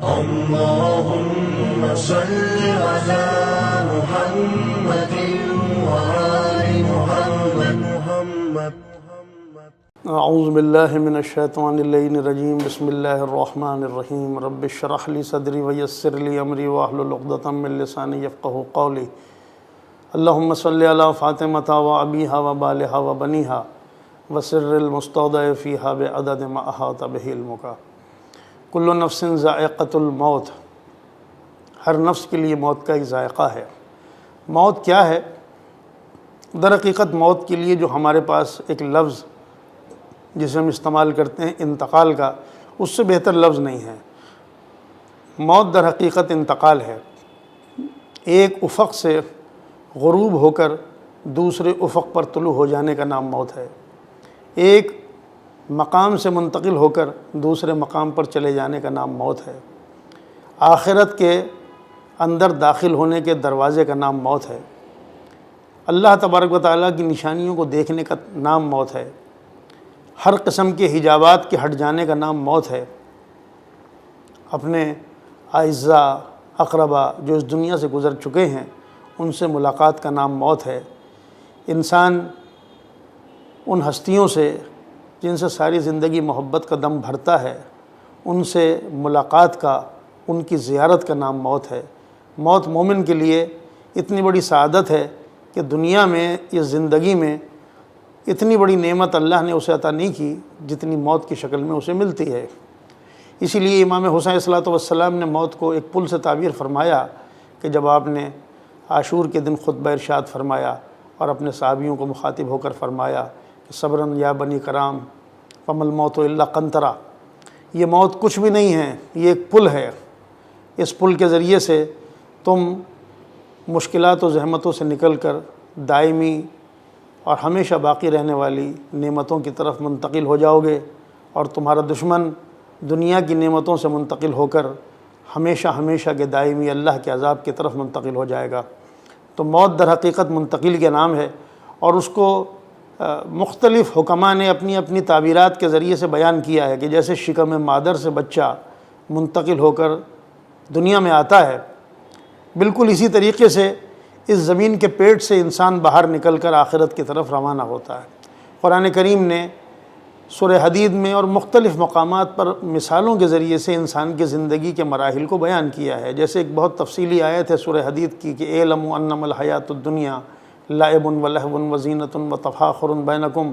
اللهم صل على محمد وآل محمد. اعوذ باللہ من الشیطان اللعین الرجیم. بسم اللہ الرحمن الرحیم. رب اشرح لی صدری ویسر لی امری واحلل عقدۃ من لسانی یفقہوا قولی. اللہم صل علی فاطمۃ و ابیہا و بالہا و بنیہا وسر المستودع فیہا بعدد ما احاط بہ علمک. کل نفس ذائقۃ الموت. ہر نفس کے لیے موت کا ایک ذائقہ ہے. موت کیا ہے؟ در حقیقت موت کے لیے جو ہمارے پاس ایک لفظ جسے ہم استعمال کرتے ہیں انتقال کا، اس سے بہتر لفظ نہیں ہے. موت در حقیقت انتقال ہے. ایک افق سے غروب ہو کر دوسرے افق پر طلوع ہو جانے کا نام موت ہے. ایک مقام سے منتقل ہو کر دوسرے مقام پر چلے جانے کا نام موت ہے. آخرت کے اندر داخل ہونے کے دروازے کا نام موت ہے. اللہ تبارک و تعالیٰ کی نشانیوں کو دیکھنے کا نام موت ہے. ہر قسم کے حجابات کے ہٹ جانے کا نام موت ہے. اپنے اعزاء اقربا جو اس دنیا سے گزر چکے ہیں ان سے ملاقات کا نام موت ہے. انسان ان ہستیوں سے جن سے ساری زندگی محبت کا دم بھرتا ہے ان سے ملاقات کا، ان کی زیارت کا نام موت ہے. موت مومن کے لیے اتنی بڑی سعادت ہے کہ دنیا میں اس زندگی میں اتنی بڑی نعمت اللہ نے اسے عطا نہیں کی جتنی موت کی شکل میں اسے ملتی ہے. اسی لیے امام حسین صلی اللہ علیہ وسلم نے موت کو ایک پل سے تعبیر فرمایا کہ جب آپ نے عاشور کے دن خطبہ ارشاد فرمایا اور اپنے صحابیوں کو مخاطب ہو کر فرمایا کہ صبرن یا بنی کرام فم الموت الا قنطرہ. یہ موت کچھ بھی نہیں ہے، یہ ایک پل ہے. اس پل کے ذریعے سے تم مشکلات و زحمتوں سے نکل کر دائمی اور ہمیشہ باقی رہنے والی نعمتوں کی طرف منتقل ہو جاؤ گے، اور تمہارا دشمن دنیا کی نعمتوں سے منتقل ہو کر ہمیشہ ہمیشہ کے دائمی اللہ کے عذاب کی طرف منتقل ہو جائے گا. تو موت در حقیقت منتقل کے نام ہے، اور اس کو مختلف حکماء نے اپنی اپنی تعبیرات کے ذریعے سے بیان کیا ہے کہ جیسے شکم مادر سے بچہ منتقل ہو کر دنیا میں آتا ہے، بالکل اسی طریقے سے اس زمین کے پیٹ سے انسان باہر نکل کر آخرت کی طرف روانہ ہوتا ہے. قرآن کریم نے سورہ حدید میں اور مختلف مقامات پر مثالوں کے ذریعے سے انسان کی زندگی کے مراحل کو بیان کیا ہے. جیسے ایک بہت تفصیلی آیت ہے سورہ حدید کی کہ اعلموا انما الحیات الدنیا لعب و لہو و زینۃ و تفاخر بینکم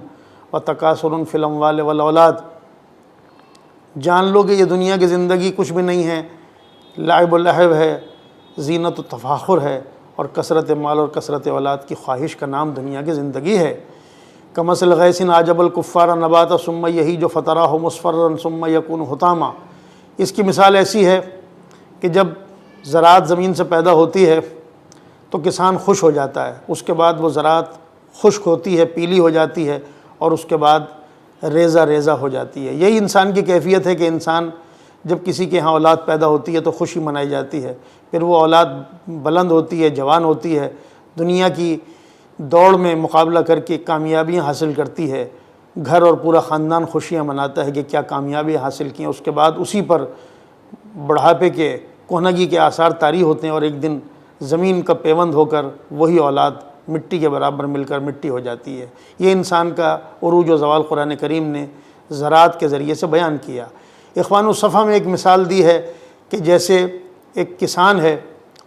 و تکاثر فی الاموال والاولاد. جان لو کہ یہ دنیا کی زندگی کچھ بھی نہیں ہے، لعب و لہو ہے، زینت و تفاخر ہے، اور کثرت مال اور کثرت اولاد کی خواہش کا نام دنیا کی زندگی ہے. کمثل غیث اعجب الکفار نباتا ثم یہیج فتراه مصفرا ثم یکون حطاما. اس کی مثال ایسی ہے کہ جب زراعت زمین سے پیدا ہوتی ہے تو کسان خوش ہو جاتا ہے، اس کے بعد وہ زراعت خشک ہوتی ہے، پیلی ہو جاتی ہے، اور اس کے بعد ریزہ ریزہ ہو جاتی ہے. یہی انسان کی کیفیت ہے کہ انسان جب کسی کے ہاں اولاد پیدا ہوتی ہے تو خوشی منائی جاتی ہے، پھر وہ اولاد بلند ہوتی ہے، جوان ہوتی ہے، دنیا کی دوڑ میں مقابلہ کر کے کامیابیاں حاصل کرتی ہے، گھر اور پورا خاندان خوشیاں مناتا ہے کہ کیا کامیابی حاصل کی ہیں. اس کے بعد اسی پر بڑھاپے کے کہنگی کے آثار طاری ہوتے ہیں، اور ایک دن زمین کا پیوند ہو کر وہی اولاد مٹی کے برابر مل کر مٹی ہو جاتی ہے. یہ انسان کا عروج و زوال قرآن کریم نے زراعت کے ذریعے سے بیان کیا. اخوان الصفا میں ایک مثال دی ہے کہ جیسے ایک کسان ہے،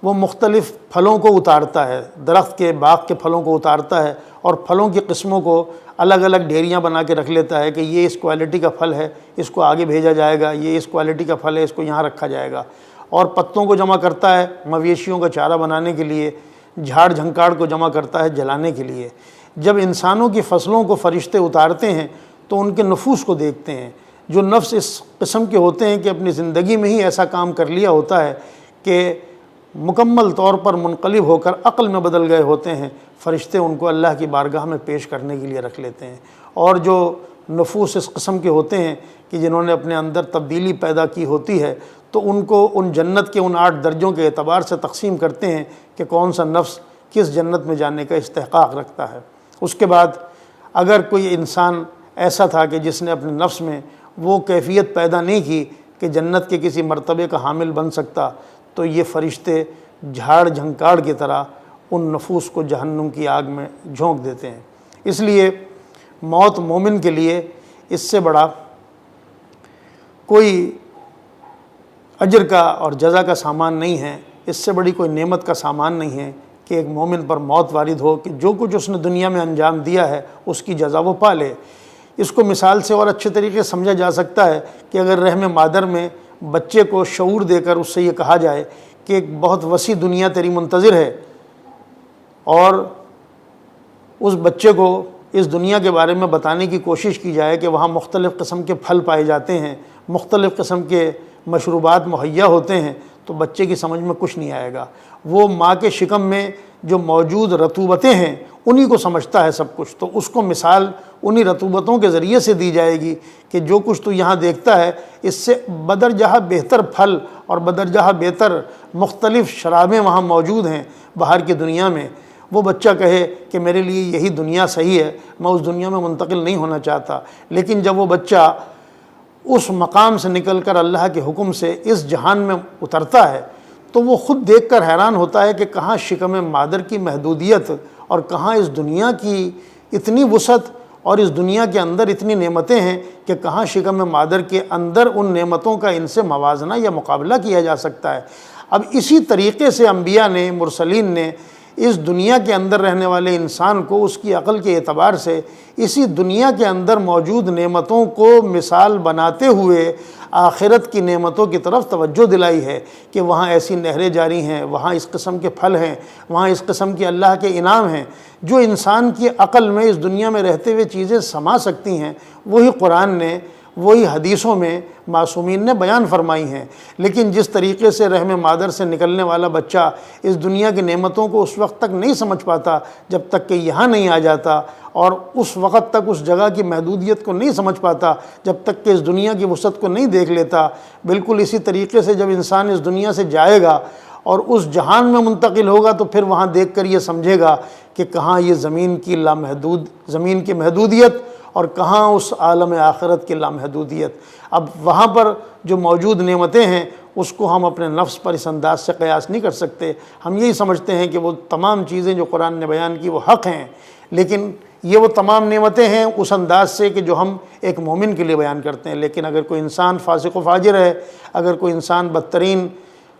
وہ مختلف پھلوں کو اتارتا ہے، درخت کے باغ کے پھلوں کو اتارتا ہے، اور پھلوں کی قسموں کو الگ الگ ڈھیریاں بنا کے رکھ لیتا ہے کہ یہ اس کوالٹی کا پھل ہے، اس کو آگے بھیجا جائے گا، یہ اس کوالٹی کا پھل ہے، اس کو یہاں رکھا جائے گا. اور پتوں کو جمع کرتا ہے مویشیوں کا چارہ بنانے کے لیے، جھاڑ جھنکاڑ کو جمع کرتا ہے جلانے کے لیے. جب انسانوں کی فصلوں کو فرشتے اتارتے ہیں تو ان کے نفوس کو دیکھتے ہیں. جو نفس اس قسم کے ہوتے ہیں کہ اپنی زندگی میں ہی ایسا کام کر لیا ہوتا ہے کہ مکمل طور پر منقلب ہو کر عقل میں بدل گئے ہوتے ہیں، فرشتے ان کو اللہ کی بارگاہ میں پیش کرنے کے لیے رکھ لیتے ہیں. اور جو نفوس اس قسم کے ہوتے ہیں کہ جنہوں نے اپنے اندر تبدیلی پیدا کی ہوتی ہے، تو ان کو ان جنت کے ان 8 درجوں کے اعتبار سے تقسیم کرتے ہیں کہ کون سا نفس کس جنت میں جانے کا استحقاق رکھتا ہے. اس کے بعد اگر کوئی انسان ایسا تھا کہ جس نے اپنے نفس میں وہ کیفیت پیدا نہیں کی کہ جنت کے کسی مرتبے کا حامل بن سکتا تو یہ فرشتے جھاڑ جھنکاڑ کی طرح ان نفوس کو جہنم کی آگ میں جھونک دیتے ہیں۔ اس لیے موت مومن کے لیے اس سے بڑا کوئی اجر کا اور جزا کا سامان نہیں ہے، اس سے بڑی کوئی نعمت کا سامان نہیں ہے کہ ایک مومن پر موت وارد ہو کہ جو کچھ اس نے دنیا میں انجام دیا ہے اس کی جزا وہ پا لے۔ اس کو مثال سے اور اچھے طریقے سے سمجھا جا سکتا ہے کہ اگر رحم مادر میں بچے کو شعور دے کر اس سے یہ کہا جائے کہ ایک بہت وسیع دنیا تیری منتظر ہے، اور اس بچے کو اس دنیا کے بارے میں بتانے کی کوشش کی جائے کہ وہاں مختلف قسم کے پھل پائے جاتے ہیں، مختلف قسم کے مشروبات مہیا ہوتے ہیں، تو بچے کی سمجھ میں کچھ نہیں آئے گا۔ وہ ماں کے شکم میں جو موجود رطوبتیں ہیں انہی کو سمجھتا ہے سب کچھ، تو اس کو مثال انہی رطوبتوں کے ذریعے سے دی جائے گی کہ جو کچھ تو یہاں دیکھتا ہے اس سے بدرجہ بہتر پھل اور بدرجہ بہتر مختلف شرابیں وہاں موجود ہیں باہر کی دنیا میں۔ وہ بچہ کہے کہ میرے لیے یہی دنیا صحیح ہے، میں اس دنیا میں منتقل نہیں ہونا چاہتا، لیکن جب وہ بچہ اس مقام سے نکل کر اللہ کے حکم سے اس جہان میں اترتا ہے تو وہ خود دیکھ کر حیران ہوتا ہے کہ کہاں شکم مادر کی محدودیت اور کہاں اس دنیا کی اتنی وسعت اور اس دنیا کے اندر اتنی نعمتیں ہیں کہ کہاں شکم مادر کے اندر ان نعمتوں کا ان سے موازنہ یا مقابلہ کیا جا سکتا ہے۔ اب اسی طریقے سے انبیاء نے، مرسلین نے اس دنیا کے اندر رہنے والے انسان کو اس کی عقل کے اعتبار سے اسی دنیا کے اندر موجود نعمتوں کو مثال بناتے ہوئے آخرت کی نعمتوں کی طرف توجہ دلائی ہے کہ وہاں ایسی نہریں جاری ہیں، وہاں اس قسم کے پھل ہیں، وہاں اس قسم کے اللہ کے انعام ہیں جو انسان کی عقل میں اس دنیا میں رہتے ہوئے چیزیں سما سکتی ہیں۔ وہی قرآن نے، وہی حدیثوں میں معصومین نے بیان فرمائی ہیں۔ لیکن جس طریقے سے رحم مادر سے نکلنے والا بچہ اس دنیا کی نعمتوں کو اس وقت تک نہیں سمجھ پاتا جب تک کہ یہاں نہیں آ جاتا، اور اس وقت تک اس جگہ کی محدودیت کو نہیں سمجھ پاتا جب تک کہ اس دنیا کی وسعت کو نہیں دیکھ لیتا، بالکل اسی طریقے سے جب انسان اس دنیا سے جائے گا اور اس جہان میں منتقل ہوگا تو پھر وہاں دیکھ کر یہ سمجھے گا کہ کہاں یہ زمین کی زمین کی محدودیت اور کہاں اس عالم آخرت کی لامحدودیت۔ اب وہاں پر جو موجود نعمتیں ہیں اس کو ہم اپنے نفس پر اس انداز سے قیاس نہیں کر سکتے۔ ہم یہی سمجھتے ہیں کہ وہ تمام چیزیں جو قرآن نے بیان کی وہ حق ہیں، لیکن یہ وہ تمام نعمتیں ہیں اس انداز سے کہ جو ہم ایک مومن کے لیے بیان کرتے ہیں۔ لیکن اگر کوئی انسان فاسق و فاجر ہے، اگر کوئی انسان بدترین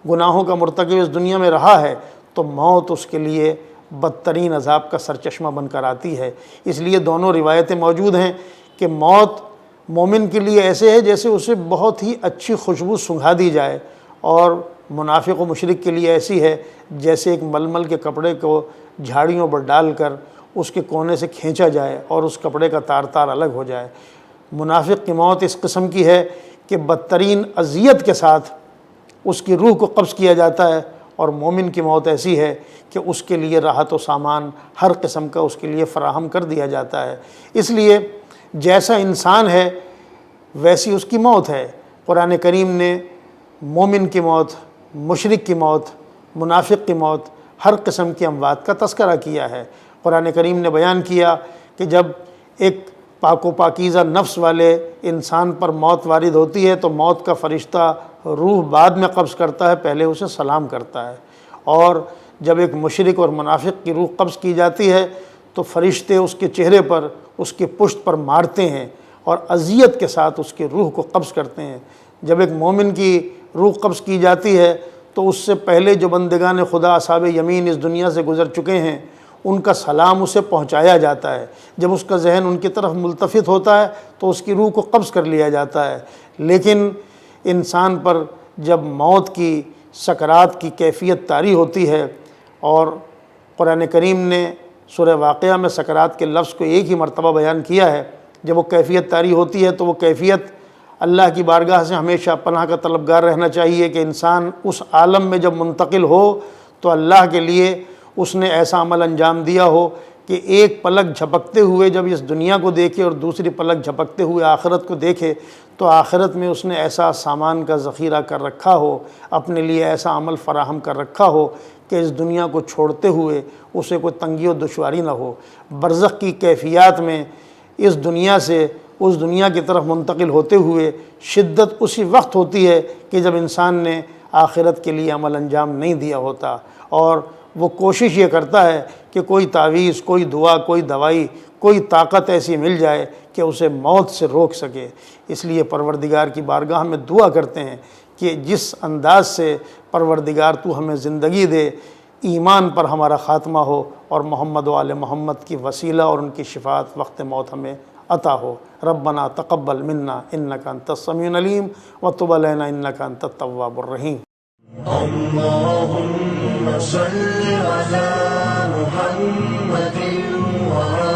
گناہوں کا مرتکب اس دنیا میں رہا ہے تو موت اس کے لیے بدترین عذاب کا سرچشمہ بن کر آتی ہے۔ اس لیے دونوں روایتیں موجود ہیں کہ موت مومن کے لیے ایسے ہے جیسے اسے بہت ہی اچھی خوشبو سنگھا دی جائے، اور منافق و مشرک کے لیے ایسی ہے جیسے ایک ململ کے کپڑے کو جھاڑیوں پر ڈال کر اس کے کونے سے کھینچا جائے اور اس کپڑے کا تار تار الگ ہو جائے۔ منافق کی موت اس قسم کی ہے کہ بدترین اذیت کے ساتھ اس کی روح کو قبض کیا جاتا ہے، اور مومن کی موت ایسی ہے کہ اس کے لیے راحت و سامان ہر قسم کا اس کے لیے فراہم کر دیا جاتا ہے۔ اس لیے جیسا انسان ہے ویسی اس کی موت ہے۔ قرآن کریم نے مومن کی موت، مشرک کی موت، منافق کی موت، ہر قسم کی اموات کا تذکرہ کیا ہے۔ قرآن کریم نے بیان کیا کہ جب ایک پاک و پاکیزہ نفس والے انسان پر موت وارد ہوتی ہے تو موت کا فرشتہ روح بعد میں قبض کرتا ہے، پہلے اسے سلام کرتا ہے، اور جب ایک مشرک اور منافق کی روح قبض کی جاتی ہے تو فرشتے اس کے چہرے پر، اس کی پشت پر مارتے ہیں اور اذیت کے ساتھ اس کی روح کو قبض کرتے ہیں۔ جب ایک مومن کی روح قبض کی جاتی ہے تو اس سے پہلے جو بندگان خدا اصحاب یمین اس دنیا سے گزر چکے ہیں ان کا سلام اسے پہنچایا جاتا ہے۔ جب اس کا ذہن ان کی طرف ملتفت ہوتا ہے تو اس کی روح کو قبض کر لیا جاتا ہے۔ لیکن انسان پر جب موت کی سکرات کی کیفیت طاری ہوتی ہے، اور قرآن کریم نے سورہ واقعہ میں سکرات کے لفظ کو ایک ہی مرتبہ بیان کیا ہے، جب وہ کیفیت طاری ہوتی ہے تو وہ کیفیت اللہ کی بارگاہ سے ہمیشہ پناہ کا طلبگار رہنا چاہیے کہ انسان اس عالم میں جب منتقل ہو تو اللہ کے لیے اس نے ایسا عمل انجام دیا ہو کہ ایک پلک جھپکتے ہوئے جب اس دنیا کو دیکھے اور دوسری پلک جھپکتے ہوئے آخرت کو دیکھے تو آخرت میں اس نے ایسا سامان کا ذخیرہ کر رکھا ہو، اپنے لیے ایسا عمل فراہم کر رکھا ہو کہ اس دنیا کو چھوڑتے ہوئے اسے کوئی تنگی و دشواری نہ ہو۔ برزخ کی کیفیات میں اس دنیا سے اس دنیا کی طرف منتقل ہوتے ہوئے شدت اسی وقت ہوتی ہے کہ جب انسان نے آخرت کے لیے عمل انجام نہیں دیا ہوتا، اور وہ کوشش یہ کرتا ہے کہ کوئی تعویذ، کوئی دعا، کوئی دوائی، کوئی طاقت ایسی مل جائے کہ اسے موت سے روک سکے۔ اس لیے پروردگار کی بارگاہ میں دعا کرتے ہیں کہ جس انداز سے پروردگار تو ہمیں زندگی دے، ایمان پر ہمارا خاتمہ ہو، اور محمد و آل محمد کی وسیلہ اور ان کی شفاعت وقت موت ہمیں عطا ہو۔ ربنا تقبل منا انک انت السمیع العلیم وتب علینا انک انت التواب الرحیم۔ اللهم صل على محمد وعلى